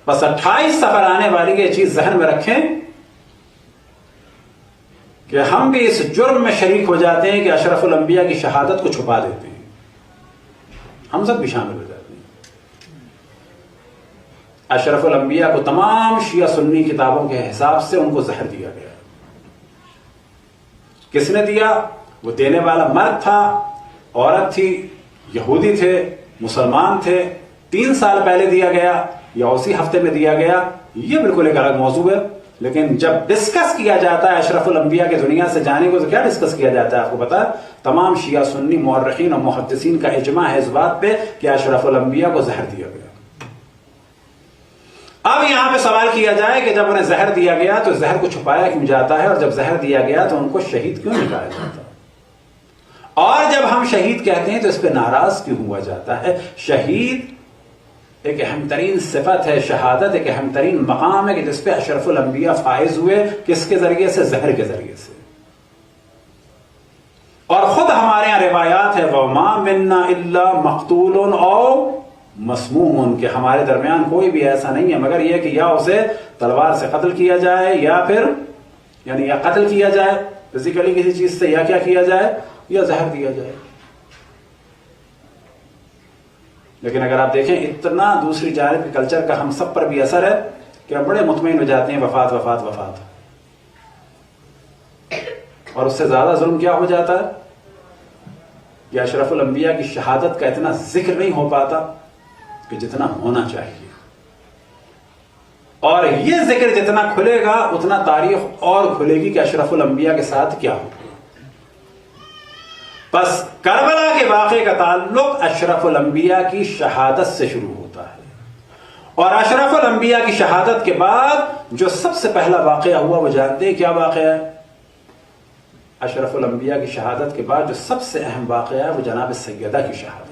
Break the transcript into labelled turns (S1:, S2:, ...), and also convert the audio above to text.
S1: بس 28 سفر آنے والی یہ چیز ذہن میں رکھیں کہ ہم بھی اس جرم میں شریک ہو جاتے ہیں کہ اشرف الانبیاء کی شہادت کو چھپا دیتے ہیں، ہم سب بھی شامل ہو جاتے ہیں۔ اشرف الانبیاء کو تمام شیعہ سنی کتابوں کے حساب سے ان کو زہر دیا گیا۔ کس نے دیا؟ وہ دینے والا مرد تھا، عورت تھی، یہودی تھے، مسلمان تھے، 3 سال پہلے دیا گیا یا اسی ہفتے میں دیا گیا، یہ بالکل ایک الگ موضوع ہے۔ لیکن جب ڈسکس کیا جاتا ہے اشرف الانبیاء کے دنیا سے جانے کو، تو کیا ڈسکس کیا جاتا ہے آپ کو پتا ہے؟ تمام شیعہ سنی مورخین اور محدثین کا اجماع ہے اس بات پہ کہ اشرف الانبیاء کو زہر دیا گیا۔ اب یہاں پہ سوال کیا جائے کہ جب انہیں زہر دیا گیا تو زہر کو چھپایا کیوں جاتا ہے، اور جب زہر دیا گیا تو ان کو شہید کیوں نہیں کہا جاتا، اور جب ہم شہید کہتے ہیں تو اس پہ ناراض کیوں ہوا جاتا ہے؟ شہید ایک اہم ترین صفت ہے، شہادت ایک اہم ترین مقام ہے کہ جس پہ اشرف الانبیاء فائز ہوئے، کس کے ذریعے سے؟ زہر کے ذریعے سے۔ اور خود ہمارے یہاں روایات ہے وَمَا مِنَّا إِلَّا مَقْتُولٌ أَوْ مسموم، کہ ہمارے درمیان کوئی بھی ایسا نہیں ہے مگر یہ کہ یا اسے تلوار سے قتل کیا جائے یا پھر یعنی یا قتل کیا جائے فزیکلی کسی چیز سے، یا کیا کیا جائے؟ یا زہر دیا جائے۔ لیکن اگر آپ دیکھیں اتنا دوسری جانب کے کلچر کا ہم سب پر بھی اثر ہے کہ ہم بڑے مطمئن ہو جاتے ہیں وفات وفات وفات، اور اس سے زیادہ ظلم کیا ہو جاتا ہے کہ اشرف الانبیاء کی شہادت کا اتنا ذکر نہیں ہو پاتا کہ جتنا ہونا چاہیے، اور یہ ذکر جتنا کھلے گا اتنا تاریخ اور کھلے گی کہ اشرف الانبیاء کے ساتھ کیا ہو۔ بس کربلا کے واقعے کا تعلق اشرف الانبیاء کی شہادت سے شروع ہوتا ہے، اور اشرف الانبیاء کی شہادت کے بعد جو سب سے پہلا واقعہ ہوا وہ جانتے ہیں کیا واقعہ ہے؟ اشرف الانبیاء کی شہادت کے بعد جو سب سے اہم واقعہ ہے وہ جناب سیدہ کی شہادت۔